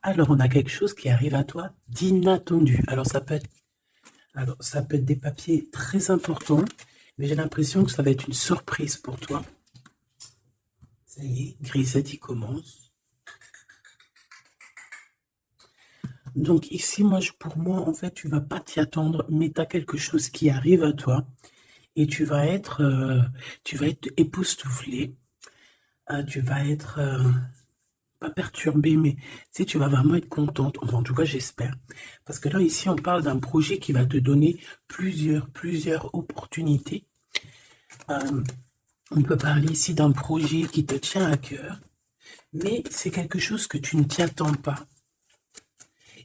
Alors, on a quelque chose qui arrive à toi d'inattendu. Alors, ça peut être des papiers très importants, mais j'ai l'impression que ça va être une surprise pour toi. Ça y est, Grisette, il commence. Donc ici, pour moi, en fait, tu vas pas t'y attendre, mais tu as quelque chose qui arrive à toi et tu vas être époustouflé. Tu vas être pas perturbé, mais tu sais, tu vas vraiment être contente. Enfin, en tout cas, j'espère. Parce que là, ici, on parle d'un projet qui va te donner plusieurs opportunités. Euh, on peut parler ici d'un projet qui te tient à cœur, mais c'est quelque chose que tu ne t'y attends pas.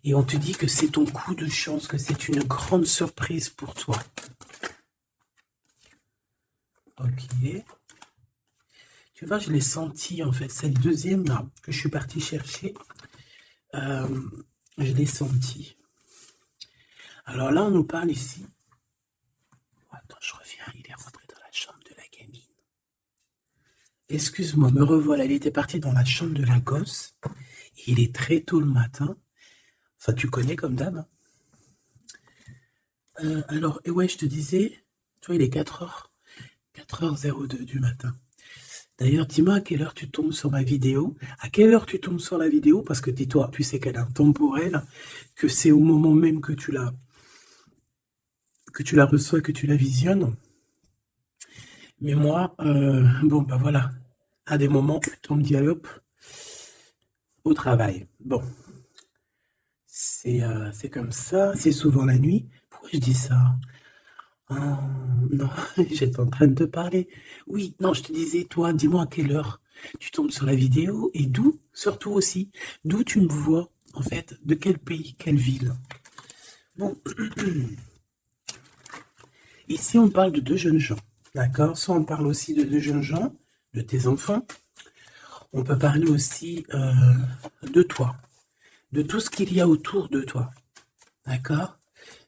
Et on te dit que c'est ton coup de chance, que c'est une grande surprise pour toi. Ok. Tu vois, je l'ai senti en fait. Cette deuxième là que je suis partie chercher, euh, je l'ai senti. Alors là, on nous parle ici. Attends, je reviens. Il est rentré dans la chambre de la gamine. Excuse-moi, me revoilà. Il était parti dans la chambre de la gosse. Il est très tôt le matin. Enfin, tu connais comme d'hab, hein. Alors, et ouais, je te disais, toi, il est 4h02 du matin. D'ailleurs, dis-moi à quelle heure tu tombes sur ma vidéo. À quelle heure tu tombes sur la vidéo? Parce que dis-toi, tu sais qu'elle est intemporelle, que c'est au moment même que tu la reçois, que tu la visionnes. Mais moi, bon, bah voilà, à des moments, on me dit, allez hop, au travail. Bon, c'est comme ça, c'est souvent la nuit. Pourquoi je dis ça? Oh, non, j'étais en train de te parler. Oui, non, je te disais, toi, dis-moi à quelle heure tu tombes sur la vidéo et d'où, surtout aussi, d'où tu me vois, en fait, de quel pays, quelle ville. Bon, ici, on parle de deux jeunes gens, d'accord? Soit on parle aussi de deux jeunes gens, de tes enfants. On peut parler aussi de toi, de tout ce qu'il y a autour de toi, d'accord?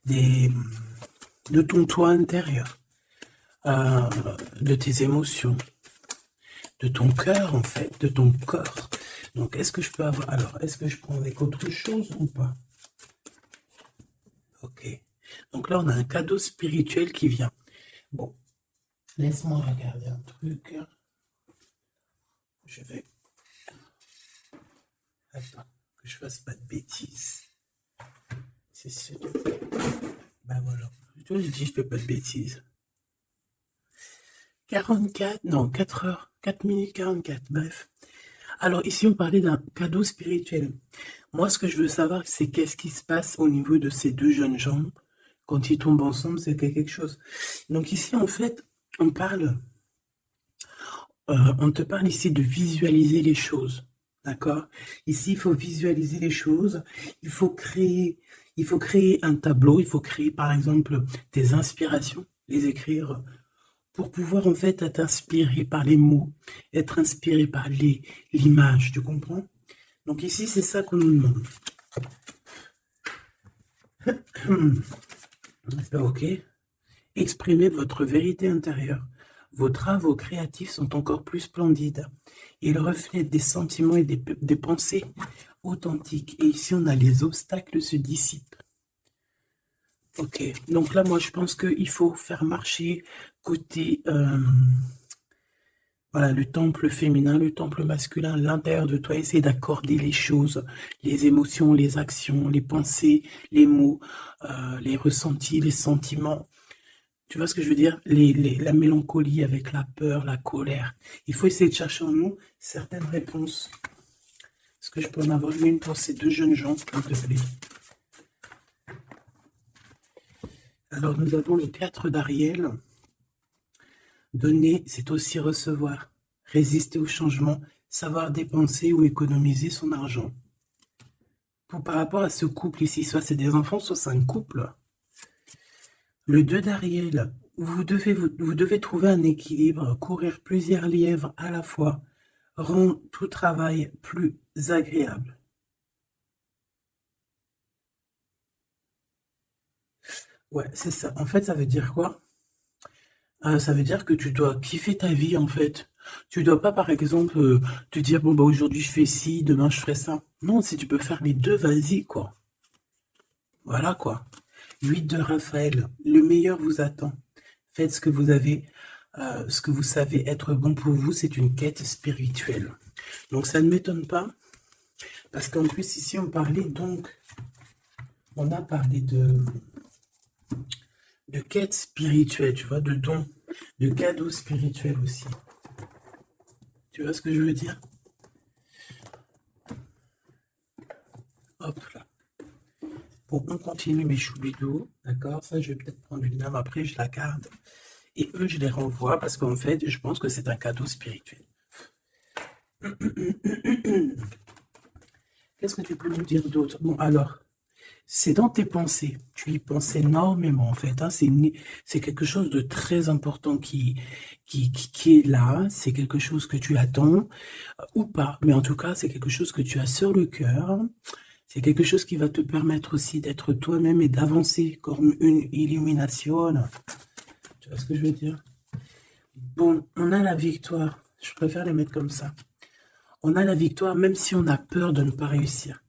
Des, de ton toi intérieur, euh, de tes émotions, de ton cœur, en fait, de ton corps. Donc, est-ce que je peux avoir... Alors, est-ce que je prends avec autre chose ou pas? Ok. Donc là, on a un cadeau spirituel qui vient. Bon, laisse-moi regarder un truc. Je vais... Attends, que je fasse pas de bêtises. C'est sûr. Ben voilà. Je dis, je fais pas de bêtises. 44, non, 4 heures, 4 minutes 44, bref. Alors ici, on parlait d'un cadeau spirituel. Moi, ce que je veux savoir, c'est qu'est-ce qui se passe au niveau de ces deux jeunes gens. Quand ils tombent ensemble, c'est quelque chose. Donc ici, en fait, on parle, on te parle ici de visualiser les choses. D'accord? Ici, il faut visualiser les choses. Il faut créer, il faut créer un tableau. Il faut créer, par exemple, des inspirations, les écrire pour pouvoir, en fait, être inspiré par les mots, être inspiré par l'image. Tu comprends? Donc ici, c'est ça qu'on nous demande. Ok. Exprimez votre vérité intérieure. Vos travaux créatifs sont encore plus splendides. Ils reflètent des sentiments et des pensées authentiques. Et ici, on a les obstacles se dissipent. Ok. Donc là, moi, je pense qu'il faut faire marcher côté, voilà, le temple féminin, le temple masculin, l'intérieur de toi. Essayer d'accorder les choses, les émotions, les actions, les pensées, les mots, les ressentis, les sentiments. Tu vois ce que je veux dire? La mélancolie avec la peur, la colère. Il faut essayer de chercher en nous certaines réponses. Est-ce que je peux en avoir une pour ces deux jeunes gens, s'il te plaît? Alors, nous avons le 4 d'Ariel. Donner, c'est aussi recevoir. Résister au changement, savoir dépenser ou économiser son argent. Par rapport à ce couple ici, soit c'est des enfants, soit c'est un couple. Le 2 d'Ariel, vous devez trouver un équilibre, courir plusieurs lièvres à la fois, rend tout travail plus agréable. Ouais, c'est ça. En fait, ça veut dire quoi? Ça veut dire que tu dois kiffer ta vie, en fait. Tu dois pas, par exemple, te dire, bon, bah, aujourd'hui, je fais ci, demain, je ferai ça. Non, si tu peux faire les deux, vas-y, quoi. Voilà, quoi. 8 de Raphaël, le meilleur vous attend. Faites ce que vous avez, ce que vous savez être bon pour vous, c'est une quête spirituelle. Donc, ça ne m'étonne pas, parce qu'en plus, ici, on parlait donc, on a parlé de quête spirituelle, tu vois, de dons, de cadeaux spirituels aussi. Tu vois ce que je veux dire? Hop là. Bon, on continue mes choubidous, d'accord? Ça, je vais peut-être prendre une lame après, je la garde. Et eux, je les renvoie parce qu'en fait, je pense que c'est un cadeau spirituel. Qu'est-ce que tu peux nous dire d'autre? Bon, alors, c'est dans tes pensées. Tu y penses énormément, en fait. Hein. C'est quelque chose de très important qui est là. C'est quelque chose que tu attends ou pas. Mais en tout cas, c'est quelque chose que tu as sur le cœur. C'est quelque chose qui va te permettre aussi d'être toi-même et d'avancer comme une illumination. Tu vois ce que je veux dire? Bon, on a la victoire. Je préfère les mettre comme ça. On a la victoire même si on a peur de ne pas réussir.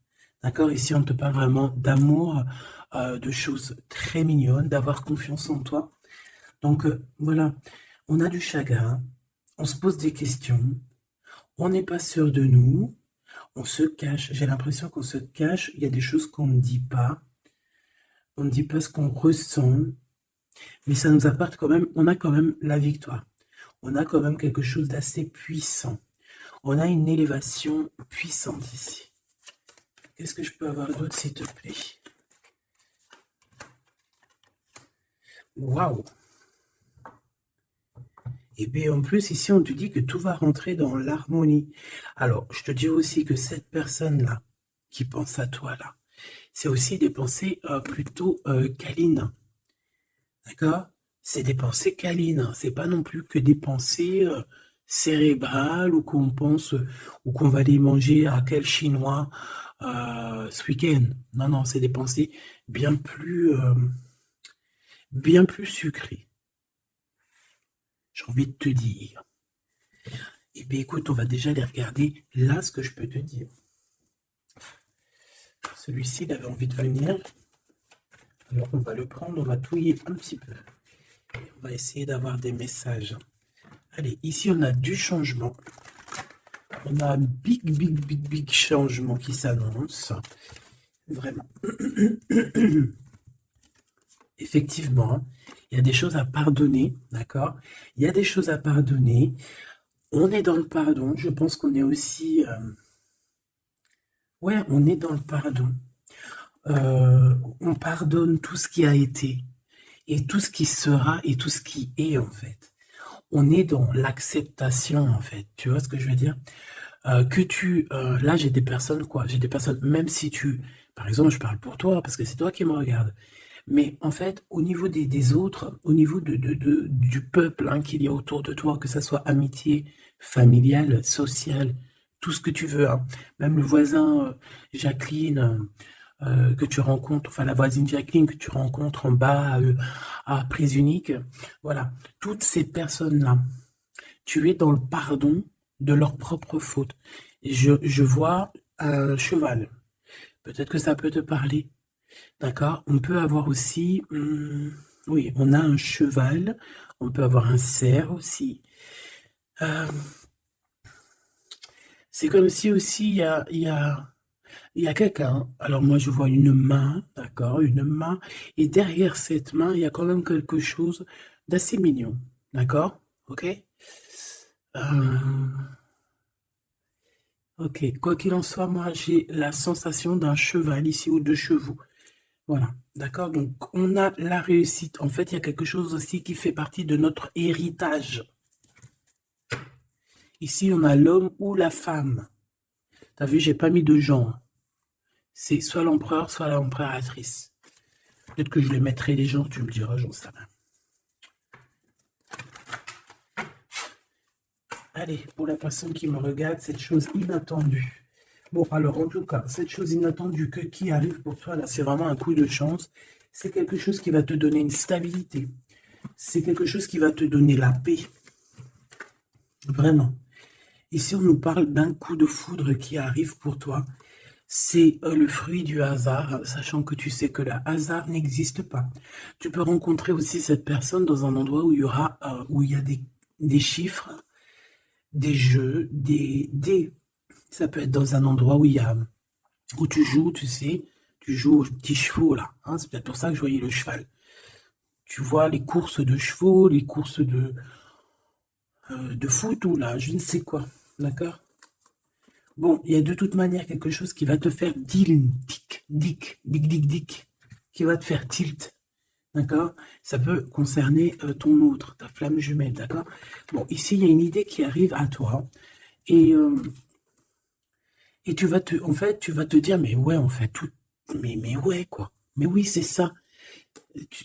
D'accord? Ici, on te parle vraiment d'amour, de choses très mignonnes, d'avoir confiance en toi. Donc, voilà, on a du chagrin, on se pose des questions, on n'est pas sûr de nous, on se cache. J'ai l'impression qu'on se cache, il y a des choses qu'on ne dit pas. On ne dit pas ce qu'on ressent, mais ça nous apporte quand même, on a quand même la victoire. On a quand même quelque chose d'assez puissant. On a une élévation puissante ici. Qu'est-ce que je peux avoir d'autre, s'il te plaît? Waouh! Et bien en plus, ici, on te dit que tout va rentrer dans l'harmonie. Alors, je te dis aussi que cette personne-là, qui pense à toi, là, c'est aussi des pensées plutôt câlines. D'accord? C'est des pensées câlines. C'est pas non plus que des pensées cérébrales ou qu'on pense ou qu'on va aller manger à quel chinois ce week-end. Non, non, c'est des pensées bien plus sucrées. J'ai envie de te dire. Eh bien, écoute, on va déjà les regarder. Là, ce que je peux te dire. Celui-ci, il avait envie de venir. Alors, on va le prendre, on va touiller un petit peu. Et on va essayer d'avoir des messages. Allez, ici, on a du changement. On a un big changement qui s'annonce. Vraiment. Effectivement, il y a des choses à pardonner, d'accord? Il y a des choses à pardonner. On est dans le pardon. Je pense qu'on est aussi... ouais, on est dans le pardon. On pardonne tout ce qui a été et tout ce qui sera et tout ce qui est, en fait. On est dans l'acceptation, en fait. Tu vois ce que je veux dire? Là, j'ai des personnes, quoi. J'ai des personnes, même si par exemple, je parle pour toi, parce que c'est toi qui me regardes. Mais en fait, au niveau des autres, au niveau du peuple hein, qu'il y a autour de toi, que ça soit amitié, familiale, sociale, tout ce que tu veux, hein. Même le voisin Jacqueline que tu rencontres, enfin la voisine Jacqueline que tu rencontres en bas à Prise Unique, voilà, toutes ces personnes-là, tu es dans le pardon de leurs propres fautes. Je vois un cheval. Peut-être que ça peut te parler. D'accord? On peut avoir aussi, oui, on a un cheval, on peut avoir un cerf aussi. Euh, c'est comme si aussi il y a quelqu'un. Alors moi je vois une main, d'accord, une main, et derrière cette main, il y a quand même quelque chose d'assez mignon, d'accord? Ok? Euh, ok, quoi qu'il en soit, moi j'ai la sensation d'un cheval ici ou de chevaux. Voilà, d'accord? Donc, on a la réussite. En fait, il y a quelque chose aussi qui fait partie de notre héritage. Ici, on a l'homme ou la femme. T'as vu, j'ai pas mis de genre. C'est soit l'empereur, soit l'empereur-actrice. Peut-être que je les mettrai les genres, tu me diras, j'en sais rien. Allez, pour la personne qui me regarde, cette chose inattendue. Bon, alors, en tout cas, cette chose inattendue qui arrive pour toi, là, c'est vraiment un coup de chance. C'est quelque chose qui va te donner une stabilité. C'est quelque chose qui va te donner la paix. Vraiment. Ici, on nous parle d'un coup de foudre qui arrive pour toi. C'est le fruit du hasard, sachant que tu sais que le hasard n'existe pas. Tu peux rencontrer aussi cette personne dans un endroit où où il y a des chiffres, des jeux, ça peut être dans un endroit où tu joues, tu sais, tu joues aux petits chevaux là, hein, c'est peut-être pour ça que je voyais le cheval. Tu vois les courses de chevaux, les courses de foot ou là, je ne sais quoi, d'accord? Bon, il y a de toute manière quelque chose qui va te faire dic, qui va te faire tilt, d'accord? Ça peut concerner ton autre, ta flamme jumelle, d'accord? Bon, ici, il y a une idée qui arrive à toi et, euh, et en fait, tu vas te dire, mais ouais, en fait, mais ouais, quoi. Mais oui, c'est ça.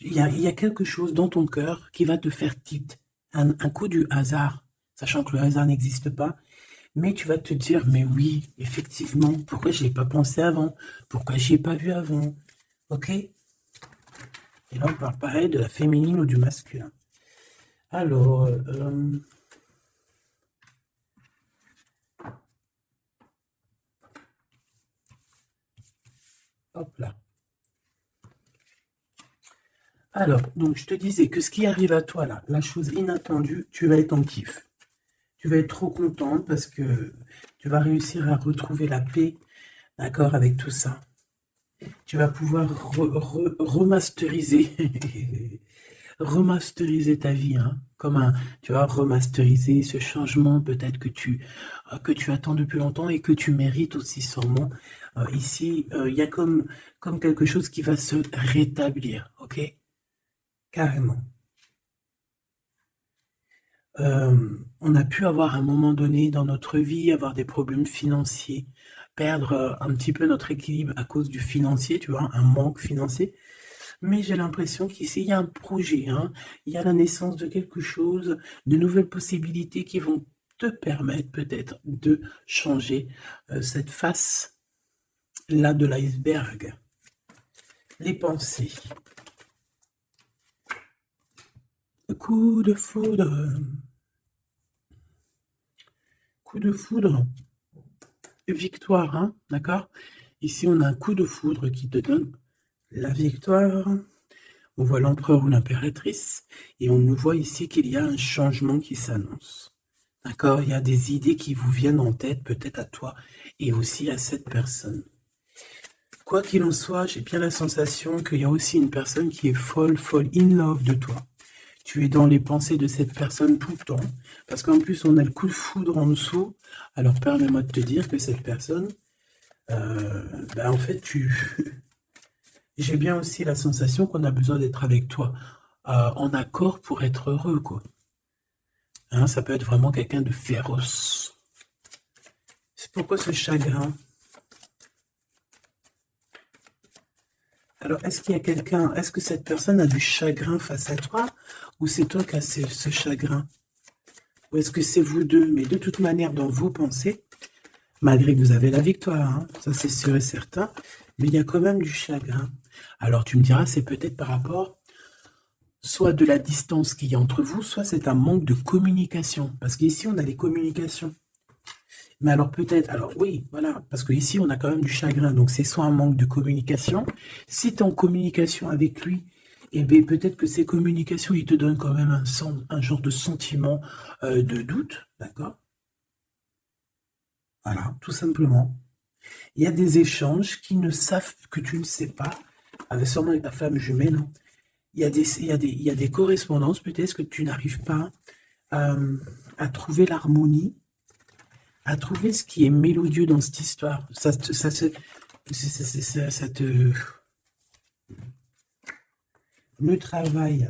Il y a quelque chose dans ton cœur qui va te faire tilt. Un coup du hasard, sachant que le hasard n'existe pas. Mais tu vas te dire, mais oui, effectivement, pourquoi je n'y ai pas pensé avant? Pourquoi j'y ai pas vu avant? Ok? Et là, on parle pareil de la féminine ou du masculin. Alors, hop là. Alors, donc je te disais que ce qui arrive à toi là, la chose inattendue, tu vas être en kiff. Tu vas être trop contente parce que tu vas réussir à retrouver la paix, d'accord, avec tout ça. Tu vas pouvoir remasteriser, remasteriser ta vie, hein, tu vas remasteriser ce changement peut-être que tu attends depuis longtemps et que tu mérites aussi sûrement. Ici, il y a comme quelque chose qui va se rétablir, ok? Carrément. On a pu avoir à un moment donné dans notre vie, avoir des problèmes financiers, perdre un petit peu notre équilibre à cause du financier, tu vois, un manque financier. Mais j'ai l'impression qu'ici, il y a un projet, hein. Il y a la naissance de quelque chose, de nouvelles possibilités qui vont te permettre peut-être de changer cette face-là de l'iceberg. Les pensées. Coup de foudre. Coup de foudre. Victoire, hein, d'accord? Ici, on a un coup de foudre qui te donne la victoire. On voit l'empereur ou l'impératrice et on nous voit ici qu'il y a un changement qui s'annonce. D'accord? Il y a des idées qui vous viennent en tête, peut-être à toi et aussi à cette personne. Quoi qu'il en soit, j'ai bien la sensation qu'il y a aussi une personne qui est folle in love de toi. Tu es dans les pensées de cette personne tout le temps, parce qu'en plus on a le coup de foudre en dessous. Alors permets-moi de te dire que cette personne, en fait, j'ai bien aussi la sensation qu'on a besoin d'être avec toi, en accord pour être heureux, quoi. Hein, ça peut être vraiment quelqu'un de féroce. C'est pourquoi ce chagrin? Alors, est-ce qu'il y a quelqu'un, est-ce que cette personne a du chagrin face à toi, ou c'est toi qui as ce chagrin? Ou est-ce que c'est vous deux? Mais de toute manière, dans vos pensées, malgré que vous avez la victoire, hein, ça c'est sûr et certain, mais il y a quand même du chagrin. Alors tu me diras, c'est peut-être par rapport soit de la distance qu'il y a entre vous, soit c'est un manque de communication. Parce qu'ici, on a les communications. Mais alors peut-être, alors oui, voilà, parce qu'ici, on a quand même du chagrin. Donc c'est soit un manque de communication. Si tu es en communication avec lui, eh bien peut-être que ces communications, il te donnent quand même un genre de sentiment de doute, d'accord? Voilà, tout simplement. Il y a des échanges qui ne savent que tu ne sais pas, avec sûrement avec ta femme jumelle, hein. Il y a des correspondances, peut-être que tu n'arrives pas à trouver l'harmonie, à trouver ce qui est mélodieux dans cette histoire. Ça te... Le travail,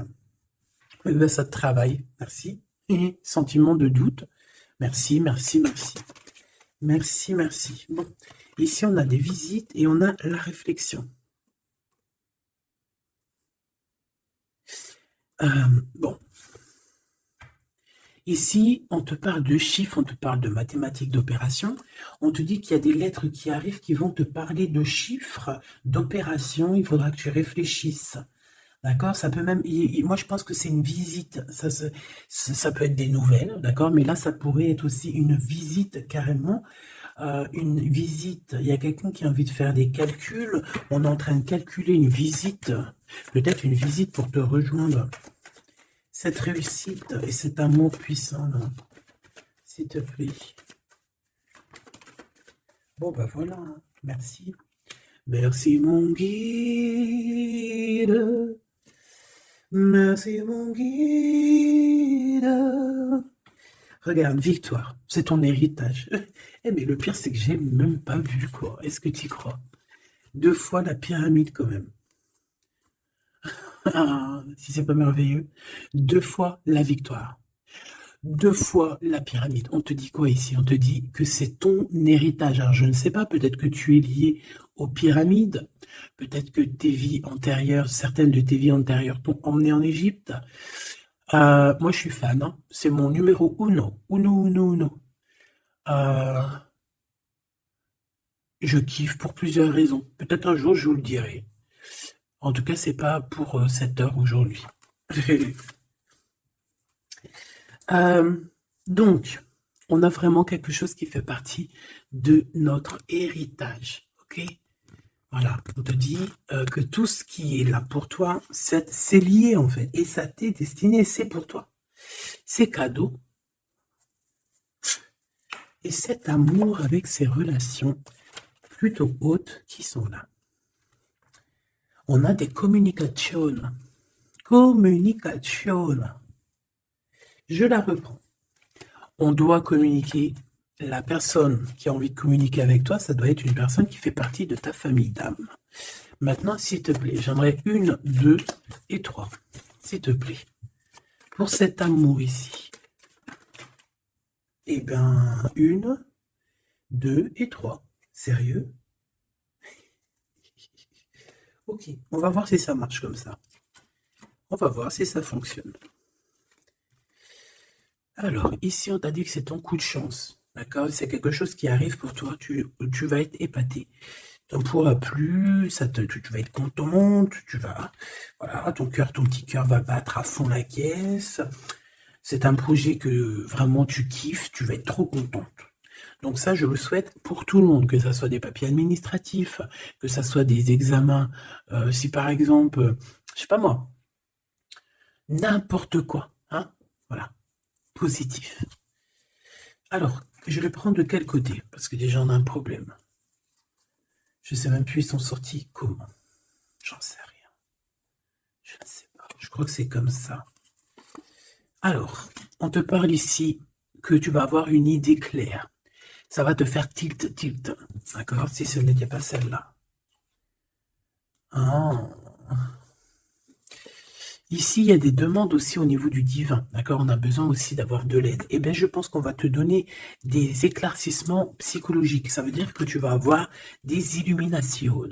ça te travaille, merci. Et sentiment de doute, merci, merci, merci. Merci, merci. Bon, ici on a des visites et on a la réflexion. Bon. Ici, on te parle de chiffres, on te parle de mathématiques, d'opérations. On te dit qu'il y a des lettres qui arrivent qui vont te parler de chiffres, d'opérations. Il faudra que tu réfléchisses. D'accord? Ça peut même, moi je pense que c'est une visite. Ça peut être des nouvelles, d'accord? Mais là, ça pourrait être aussi une visite carrément. Une visite. Il y a quelqu'un qui a envie de faire des calculs. On est en train de calculer une visite. Peut-être une visite pour te rejoindre. Cette réussite et cet amour puissant, là. S'il te plaît. Bon, ben voilà. Merci. Merci, mon guide. Merci, mon guide. Regarde, victoire, c'est ton héritage. Eh mais le pire, c'est que j'ai même pas vu, quoi. Est-ce que tu y crois? 2 fois la pyramide, quand même. Ah, si c'est pas merveilleux. 2 fois la victoire. 2 fois la pyramide. On te dit quoi ici? On te dit que c'est ton héritage. Alors, je ne sais pas, peut-être que tu es lié aux pyramides. Peut-être que tes vies antérieures, certaines de tes vies antérieures t'ont emmené en Égypte. Moi, je suis fan, hein. C'est mon numéro uno. Uno, uno, uno. Euh, je kiffe pour plusieurs raisons. Peut-être un jour, je vous le dirai. En tout cas, c'est pas pour cette heure aujourd'hui. Euh, donc, on a vraiment quelque chose qui fait partie de notre héritage. Ok? Voilà, on te dit que tout ce qui est là pour toi, c'est lié en fait. Et ça t'est destiné, c'est pour toi. C'est cadeau. Et cet amour avec ces relations plutôt hautes qui sont là. On a des communications. Communication. Je la reprends. On doit communiquer. La personne qui a envie de communiquer avec toi, ça doit être une personne qui fait partie de ta famille d'âme. Maintenant, s'il te plaît, j'aimerais 1, 2 et 3. S'il te plaît. Pour cet amour ici. Eh bien, 1, 2 et 3. Sérieux? Ok, on va voir si ça marche comme ça. On va voir si ça fonctionne. Alors, ici, on t'a dit que c'est ton coup de chance. D'accord? C'est quelque chose qui arrive pour toi. Tu vas être épaté. Tu n'en pourras plus, tu vas être contente, voilà, ton petit cœur va battre à fond la caisse. C'est un projet que vraiment tu kiffes, tu vas être trop contente. Donc ça, je le souhaite pour tout le monde, que ça soit des papiers administratifs, que ça soit des examens, si par exemple, je sais pas moi, n'importe quoi, hein, voilà, positif. Alors, je le prends de quel côté? Parce que déjà, on a un problème. Je sais même plus, ils sont sortis comment. J'en sais rien. Je ne sais pas. Je crois que c'est comme ça. Alors, on te parle ici que tu vas avoir une idée claire. Ça va te faire tilt, tilt. D'accord? Si ce n'était pas celle-là. Ah. Ici, il y a des demandes aussi au niveau du divin. D'accord? On a besoin aussi d'avoir de l'aide. Eh bien, je pense qu'on va te donner des éclaircissements psychologiques. Ça veut dire que tu vas avoir des illuminations.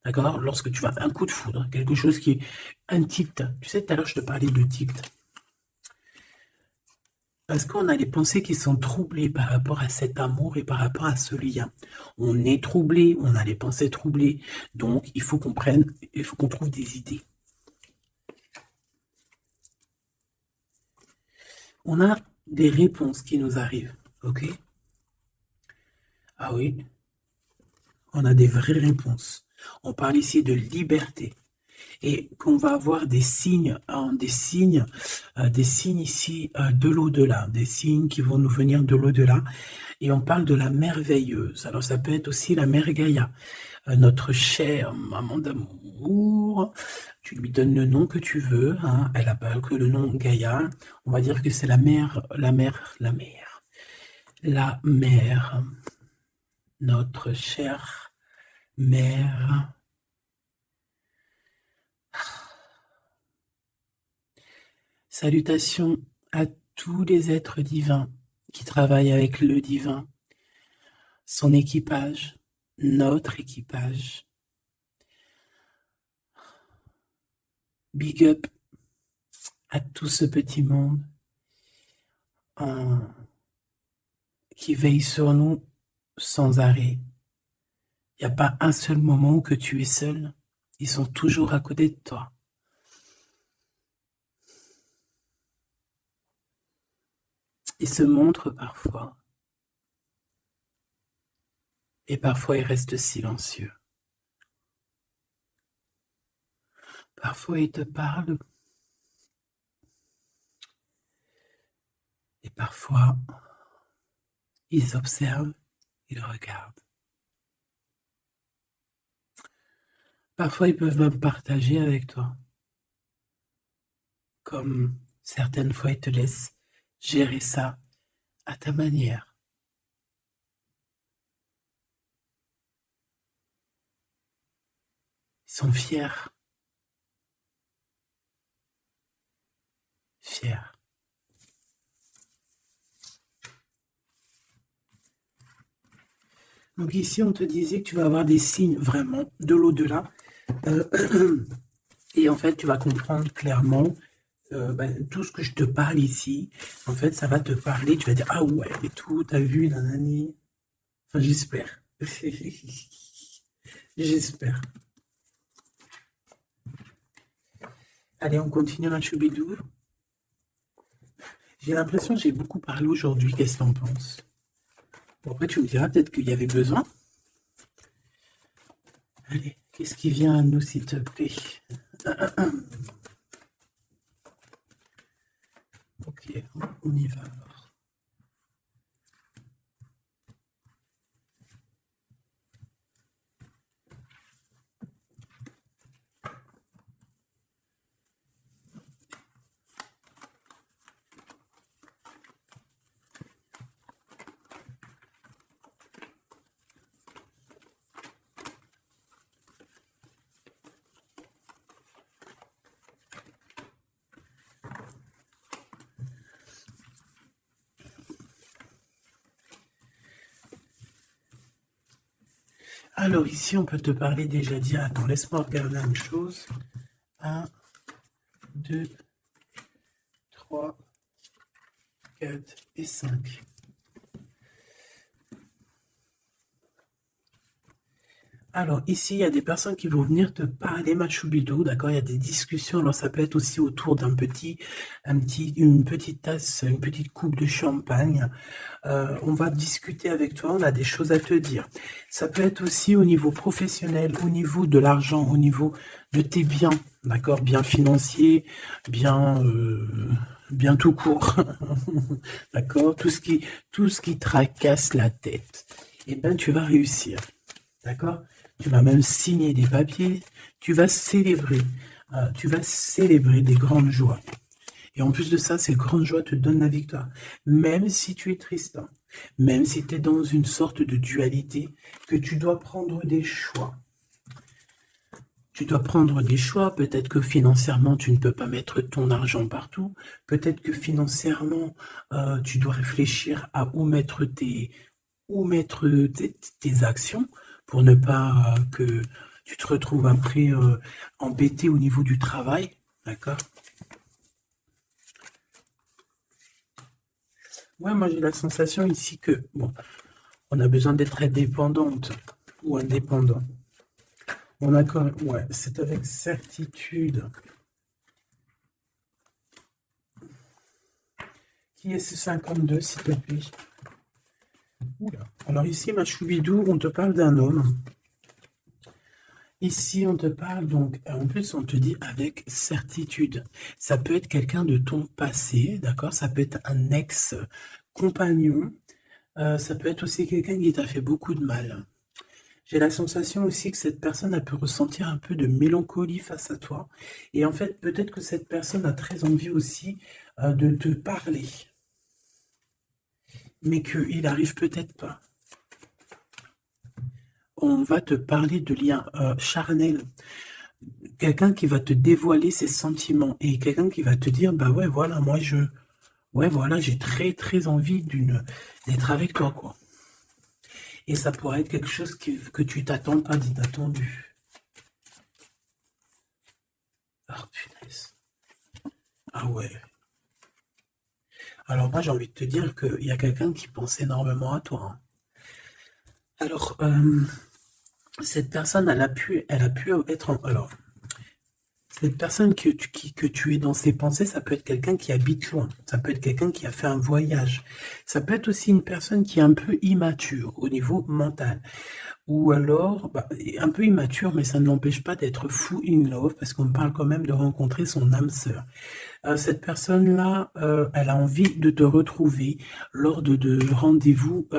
D'accord? Lorsque tu vas un coup de foudre, quelque chose qui est un tilt. Tu sais, tout à l'heure, je te parlais de tilt. Parce qu'on a les pensées qui sont troublées par rapport à cet amour et par rapport à ce lien. On est troublé, on a les pensées troublées. Donc, il faut qu'on trouve des idées. On a des réponses qui nous arrivent. Ok? Ah oui, on a des vraies réponses. On parle ici de liberté. Et qu'on va avoir des signes, hein, des signes ici de l'au-delà, des signes qui vont nous venir de l'au-delà. Et on parle de la merveilleuse. Alors ça peut être aussi la mère Gaïa, notre chère maman d'amour. Tu lui donnes le nom que tu veux. Hein. Elle n'a pas que le nom Gaïa. On va dire que c'est la mère, notre chère mère. Salutations à tous les êtres divins qui travaillent avec le divin, son équipage, notre équipage. Big up à tout ce petit monde qui veille sur nous sans arrêt. Il n'y a pas un seul moment où que tu es seul. Ils sont toujours à côté de toi. Il se montre parfois, et parfois il reste silencieux. Parfois il te parle, et parfois ils observent, ils regardent. Parfois ils peuvent même partager avec toi, comme certaines fois ils te laissent gérer ça à ta manière. Ils sont fiers, fiers. Donc ici, on te disait que tu vas avoir des signes vraiment de l'au-delà. Et en fait, tu vas comprendre clairement tout ce que je te parle ici. En fait, ça va te parler. Tu vas dire, ah ouais, et tout, t'as vu, nanani. Enfin, j'espère. J'espère. Allez, on continue la choubidou. J'ai l'impression que j'ai beaucoup parlé aujourd'hui. Qu'est-ce que t'en penses? Bon, après, tu me diras peut-être qu'il y avait besoin. Allez, qu'est-ce qui vient à nous, s'il te plaît? Ok, on y va alors. Alors ici, on peut te parler déjà dire, attends, laisse-moi regarder une chose. 1, 2, 3, 4 et 5. Alors ici, il y a des personnes qui vont venir te parler, ma choubidou, d'accord? Il y a des discussions, alors ça peut être aussi autour une petite tasse, une petite coupe de champagne. On va discuter avec toi, on a des choses à te dire. Ça peut être aussi au niveau professionnel, au niveau de l'argent, au niveau de tes biens, d'accord? Bien financiers, bien tout court, d'accord? Tout ce qui tracasse la tête, eh ben tu vas réussir, d'accord? Tu vas même signer des papiers, tu vas célébrer des grandes joies. Et en plus de ça, ces grandes joies te donnent la victoire. Même si tu es triste, hein, même si tu es dans une sorte de dualité, que tu dois prendre des choix. Tu dois prendre des choix, peut-être que financièrement, tu ne peux pas mettre ton argent partout. Peut-être que financièrement, tu dois réfléchir à où mettre tes actions pour ne pas que tu te retrouves après embêté au niveau du travail. D'accord? Ouais, moi j'ai la sensation ici que, bon, on a besoin d'être indépendante ou indépendant. On a quand même, ouais, c'est avec certitude. Qui est ce 52, s'il te plaît? Oula. Alors ici, ma choubidou, on te parle d'un homme. Ici, on te parle donc, en plus, on te dit avec certitude. Ça peut être quelqu'un de ton passé, d'accord? Ça peut être un ex-compagnon. Ça peut être aussi quelqu'un qui t'a fait beaucoup de mal. J'ai la sensation aussi que cette personne a pu ressentir un peu de mélancolie face à toi. Et en fait, peut-être que cette personne a très envie aussi de te parler. Mais qu'il n'arrive peut-être pas. On va te parler de liens charnels. Quelqu'un qui va te dévoiler ses sentiments. Et quelqu'un qui va te dire, bah ouais, voilà, ouais, voilà, j'ai très, très envie d'être avec toi, quoi. Et ça pourrait être quelque chose que tu t'attends pas d'inattendu. Ah, punaise. Ah ouais. Alors moi, j'ai envie de te dire qu'il y a quelqu'un qui pense énormément à toi, hein. Alors, cette personne, elle a pu être... Alors, Cette personne que tu es dans ses pensées, ça peut être quelqu'un qui habite loin. Ça peut être quelqu'un qui a fait un voyage. Ça peut être aussi une personne qui est un peu immature au niveau mental. Ou alors, bah, un peu immature, mais ça ne l'empêche pas d'être fou in love, parce qu'on parle quand même de rencontrer son âme sœur. Cette personne-là, elle a envie de te retrouver lors de rendez-vous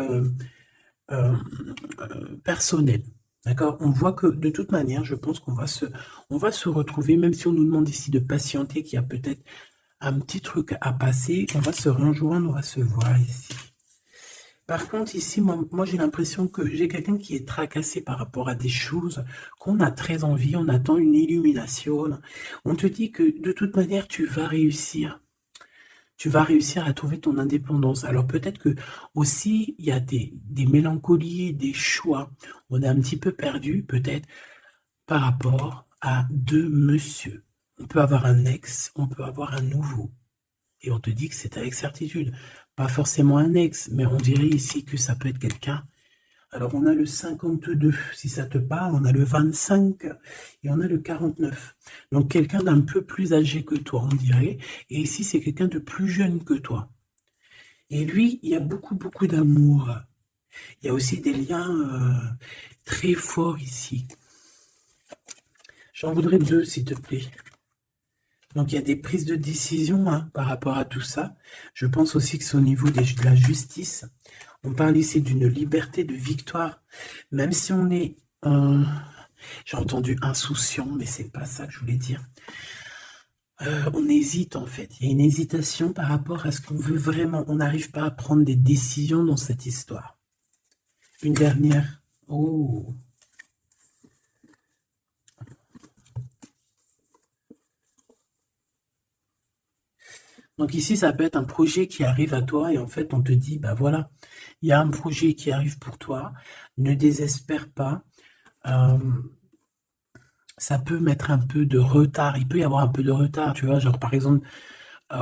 personnels. D'accord? On voit que de toute manière, je pense on va se retrouver, même si on nous demande ici de patienter, qu'il y a peut-être un petit truc à passer, on va se rejoindre, on va se voir ici. Par contre, ici, moi j'ai l'impression que j'ai quelqu'un qui est tracassé par rapport à des choses qu'on a très envie, on attend une illumination. On te dit que de toute manière, tu vas réussir. Tu vas réussir à trouver ton indépendance. Alors peut-être que aussi, il y a des mélancolies, des choix. On est un petit peu perdu, peut-être, par rapport à deux monsieur. On peut avoir un ex, on peut avoir un nouveau. Et on te dit que c'est avec certitude. Pas forcément un ex, mais on dirait ici que ça peut être quelqu'un. Alors on a le 52, si ça te parle, on a le 25 et on a le 49. Donc quelqu'un d'un peu plus âgé que toi, on dirait. Et ici, c'est quelqu'un de plus jeune que toi. Et lui, il y a beaucoup, beaucoup d'amour. Il y a aussi des liens très forts ici. J'en voudrais deux, s'il te plaît. Donc il y a des prises de décision par rapport à tout ça. Je pense aussi que c'est au niveau de la justice. On parle ici d'une liberté de victoire. Même si on est, j'ai entendu insouciant, mais c'est pas ça que je voulais dire. On hésite en fait. Il y a une hésitation par rapport à ce qu'on veut vraiment. On n'arrive pas à prendre des décisions dans cette histoire. Une dernière. Oh. Donc ici, ça peut être un projet qui arrive à toi et en fait, on te dit, bah voilà, il y a un projet qui arrive pour toi, ne désespère pas. Ça peut mettre un peu de retard, il peut y avoir un peu de retard, tu vois, genre par exemple,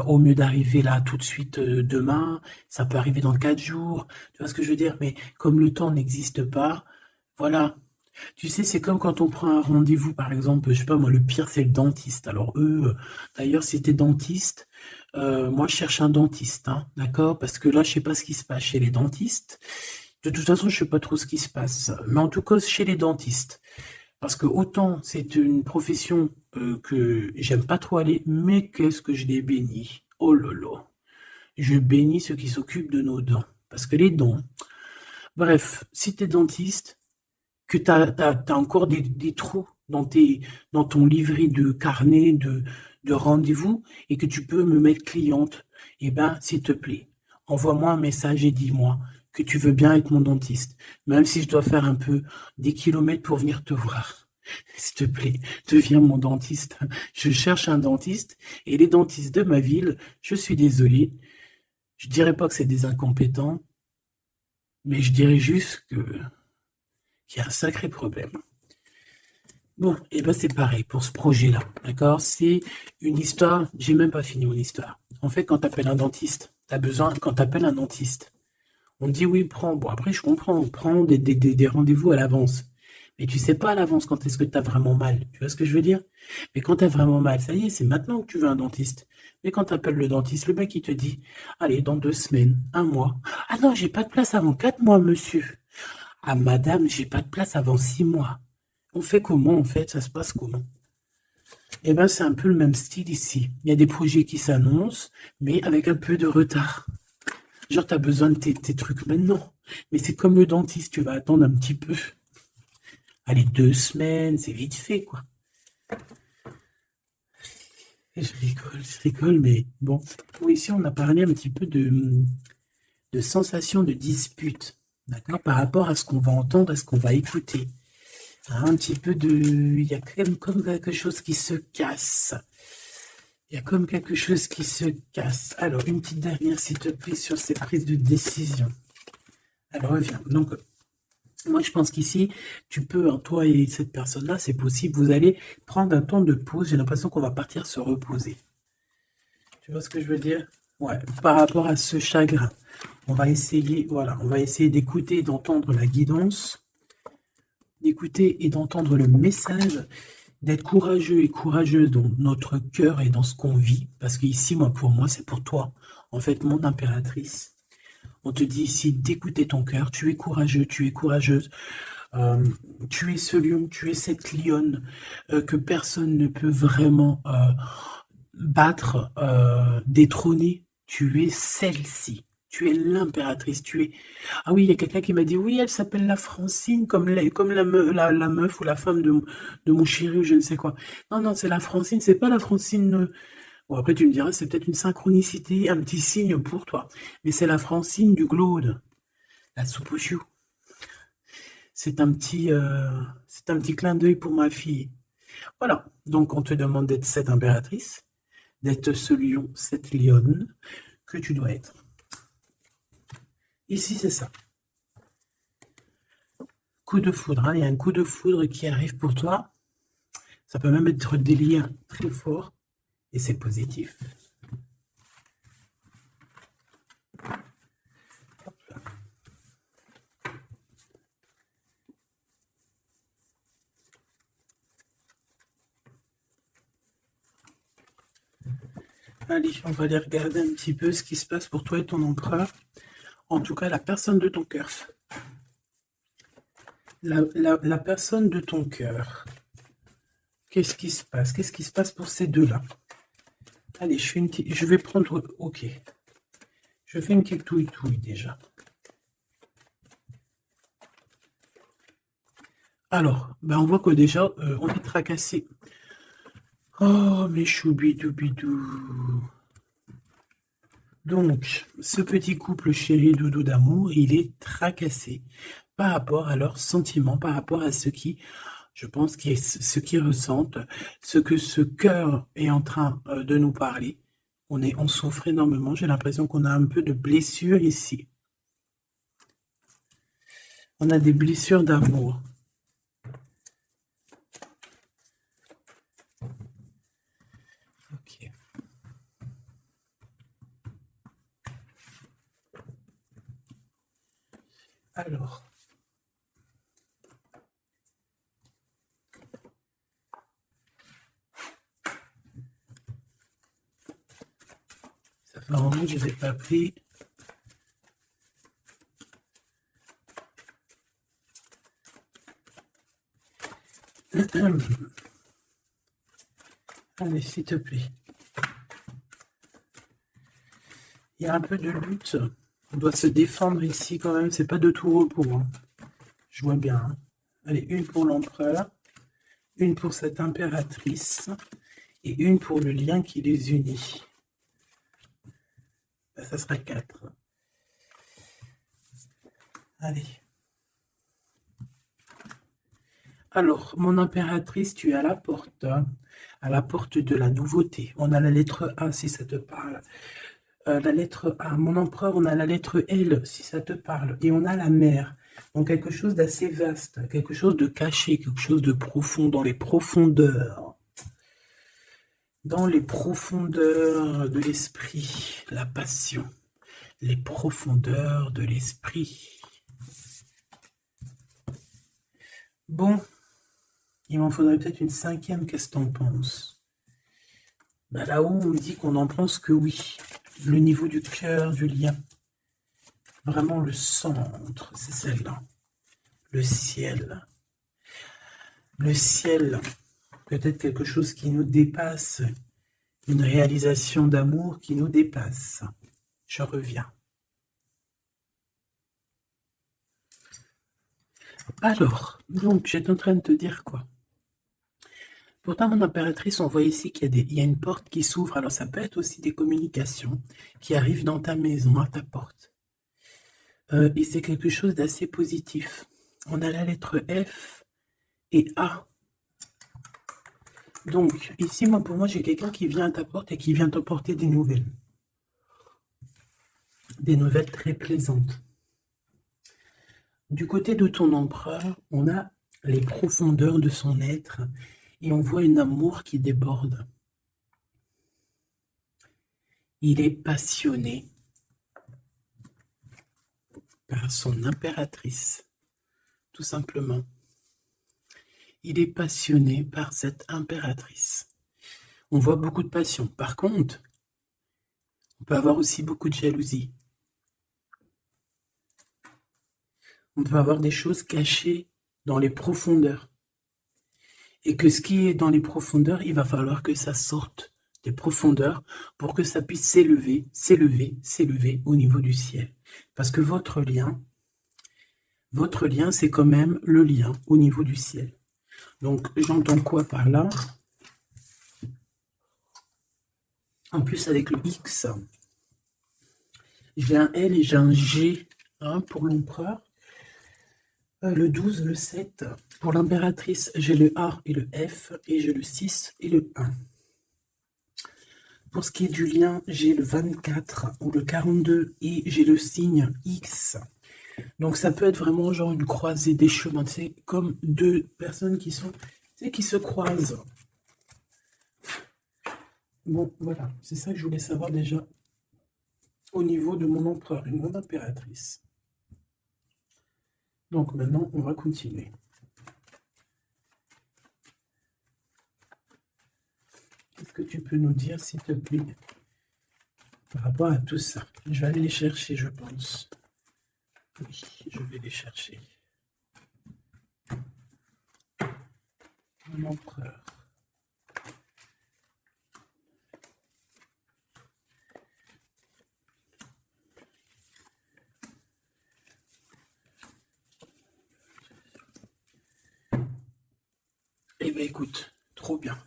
au mieux d'arriver là tout de suite demain, ça peut arriver dans 4 jours, tu vois ce que je veux dire, mais comme le temps n'existe pas, voilà. Tu sais, c'est comme quand on prend un rendez-vous, par exemple, je sais pas moi, le pire c'est le dentiste. Alors eux, d'ailleurs, si t'es dentiste, moi je cherche un dentiste, hein, d'accord? Parce que là, je sais pas ce qui se passe chez les dentistes. De toute façon, je sais pas trop ce qui se passe. Mais en tout cas, chez les dentistes. Parce que autant c'est une profession que j'aime pas trop aller, mais qu'est-ce que je les bénis. Oh là là. Je bénis ceux qui s'occupent de nos dents. Parce que les dents. Bref, si t'es dentiste, que t'as encore des trous dans ton livret de carnet de rendez-vous et que tu peux me mettre cliente, eh ben, s'il te plaît, envoie-moi un message et dis-moi que tu veux bien être mon dentiste, même si je dois faire un peu des kilomètres pour venir te voir. S'il te plaît, deviens mon dentiste. Je cherche un dentiste et les dentistes de ma ville, je suis désolé, je dirais pas que c'est des incompétents, mais je dirais juste qu'il y a un sacré problème. Bon, et ben c'est pareil pour ce projet-là, d'accord? C'est une histoire, j'ai même pas fini mon histoire. En fait, quand t'appelles un dentiste, quand t'appelles un dentiste, on te dit oui, prends, bon après je comprends, on prend des rendez-vous à l'avance. Mais tu sais pas à l'avance quand est-ce que t'as vraiment mal, tu vois ce que je veux dire? Mais quand t'as vraiment mal, ça y est, c'est maintenant que tu veux un dentiste. Mais quand t'appelles le dentiste, le mec il te dit, allez, dans 2 semaines, un mois. Ah non, j'ai pas de place avant 4 mois, monsieur. Ah madame, j'ai pas de place avant 6 mois. On fait comment en fait? Ça se passe comment? Eh ben, c'est un peu le même style ici. Il y a des projets qui s'annoncent, mais avec un peu de retard. Genre, tu as besoin de tes trucs maintenant. Mais c'est comme le dentiste, tu vas attendre un petit peu. Allez, 2 semaines, c'est vite fait, quoi. Et je rigole, mais bon. Bon, ici, on a parlé un petit peu de sensation de dispute, d'accord, par rapport à ce qu'on va entendre, à ce qu'on va écouter. Un petit peu de... Il y a quand même comme quelque chose qui se casse. Il y a comme quelque chose qui se casse. Alors, une petite dernière, s'il te plaît, sur ces prises de décision. Alors, reviens. Donc, moi, je pense qu'ici, tu peux, toi et cette personne-là, c'est possible, vous allez prendre un temps de pause. J'ai l'impression qu'on va partir se reposer. Tu vois ce que je veux dire? Ouais, par rapport à ce chagrin. On va essayer, voilà, on va essayer d'écouter et d'entendre la guidance, d'écouter et d'entendre le message d'être courageux et courageuse dans notre cœur et dans ce qu'on vit, parce qu'ici, moi, pour moi, c'est pour toi. En fait, mon impératrice, on te dit ici d'écouter ton cœur, tu es courageux, tu es courageuse, euh, tu es ce lion, tu es cette lionne que personne ne peut vraiment battre, détrôner. Tu es celle-ci. Tu es l'impératrice. Tu es. Ah oui, il y a quelqu'un qui m'a dit oui, elle s'appelle la Francine, comme la meuf ou la femme de mon chéri ou je ne sais quoi. Non, non, c'est la Francine, c'est pas la Francine. Bon, après, tu me diras, c'est peut-être une synchronicité, un petit signe pour toi. Mais c'est la Francine du Glaude, la soupe aux choux. C'est un petit clin d'œil pour ma fille. Voilà. Donc, on te demande d'être cette impératrice, d'être ce lion, cette lionne que tu dois être. Ici, c'est ça. Coup de foudre, hein. Il y a un coup de foudre qui arrive pour toi. Ça peut même être des liens très forts et c'est positif. Hop là. Allez, on va aller regarder un petit peu ce qui se passe pour toi et ton empereur. En tout cas, la personne de ton cœur. La personne de ton cœur. Qu'est-ce qui se passe? Qu'est-ce qui se passe pour ces deux-là? Allez, je vais prendre... Ok. Je fais une petite touille-touille déjà. Alors, ben on voit que déjà, on est tracassé. Oh, mes choubidoubidou. Donc, ce petit couple chéri doudou d'amour, il est tracassé par rapport à leurs sentiments, par rapport à ce qui, je pense, ce qu'ils ressentent, ce que ce cœur est en train de nous parler. On souffre énormément. J'ai l'impression qu'on a un peu de blessures ici. On a des blessures d'amour. Ok. Alors. Ça fait un moment que je ne les ai pas pris. Allez, s'il te plaît. Il y a un peu de lutte. On doit se défendre ici quand même. C'est pas de tout repos. Hein. Je vois bien. Hein. Allez, une pour l'empereur, une pour cette impératrice et une pour le lien qui les unit. Ben, ça sera 4. Allez. Alors, mon impératrice, tu es à la porte de la nouveauté. On a la lettre A si ça te parle. La lettre A. Mon empereur, on a la lettre L si ça te parle. Et on a la mer. Donc quelque chose d'assez vaste, quelque chose de caché, quelque chose de profond, dans les profondeurs. Dans les profondeurs de l'esprit, la passion. Les profondeurs de l'esprit. Bon, il m'en faudrait peut-être une 5e, qu'est-ce que t'en penses? Ben là-haut, on me dit qu'on en pense que oui. Le niveau du cœur, du lien. Vraiment le centre, c'est celle-là. Le ciel. Le ciel, peut-être quelque chose qui nous dépasse. Une réalisation d'amour qui nous dépasse. Je reviens. Alors, donc, j'étais en train de te dire quoi? Pourtant, mon impératrice, on voit ici qu'il y a une porte qui s'ouvre. Alors, ça peut être aussi des communications qui arrivent dans ta maison, à ta porte. Et c'est quelque chose d'assez positif. On a la lettre F et A. Donc, ici, pour moi, j'ai quelqu'un qui vient à ta porte et qui vient t'apporter des nouvelles. Des nouvelles très plaisantes. Du côté de ton empereur, on a les profondeurs de son être et on voit un amour qui déborde. Il est passionné par son impératrice, tout simplement. Il est passionné par cette impératrice. On voit beaucoup de passion. Par contre, on peut avoir aussi beaucoup de jalousie. On peut avoir des choses cachées dans les profondeurs. Et que ce qui est dans les profondeurs, il va falloir que ça sorte des profondeurs pour que ça puisse s'élever, s'élever, s'élever au niveau du ciel. Parce que votre lien, c'est quand même le lien au niveau du ciel. Donc, j'entends quoi par là? En plus, avec le X, j'ai un L et j'ai un G pour l'empereur. Le 12, le 7. Pour l'impératrice, j'ai le A et le F, et j'ai le 6 et le 1. Pour ce qui est du lien, j'ai le 24 ou le 42 et j'ai le signe X. Donc ça peut être vraiment genre une croisée des chemins. C'est comme deux personnes qui se croisent. Bon, voilà, c'est ça que je voulais savoir déjà au niveau de mon empereur et de mon impératrice. Donc maintenant, on va continuer. Qu'est-ce que tu peux nous dire, s'il te plaît, par rapport à tout ça? Je vais aller les chercher, je pense. Oui, je vais les chercher. Mon empereur. Eh bien, écoute, trop bien.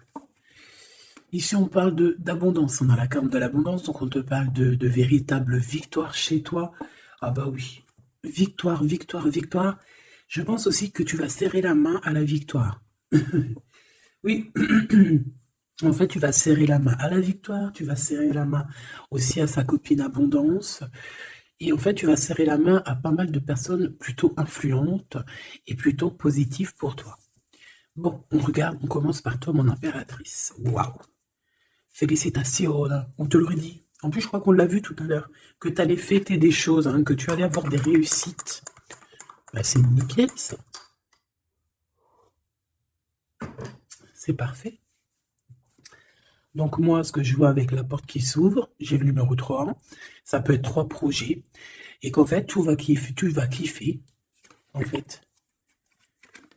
Ici, on parle d'abondance. On a la carte de l'abondance, donc on te parle de véritable victoire chez toi. Ah bah oui, victoire, victoire, victoire. Je pense aussi que tu vas serrer la main à la victoire. Oui, en fait, tu vas serrer la main à la victoire, tu vas serrer la main aussi à sa copine abondance. Et en fait, tu vas serrer la main à pas mal de personnes plutôt influentes et plutôt positives pour toi. Bon, on regarde, on commence par toi, mon impératrice. Waouh! Félicitations, on te l'aurait dit. En plus, je crois qu'on l'a vu tout à l'heure, que tu allais fêter des choses, que tu allais avoir des réussites. Bah, c'est nickel, ça. C'est parfait. Donc moi, ce que je vois avec la porte qui s'ouvre, j'ai le numéro 3. Ça peut être 3 projets. Et qu'en fait, tu vas kiffer, en fait.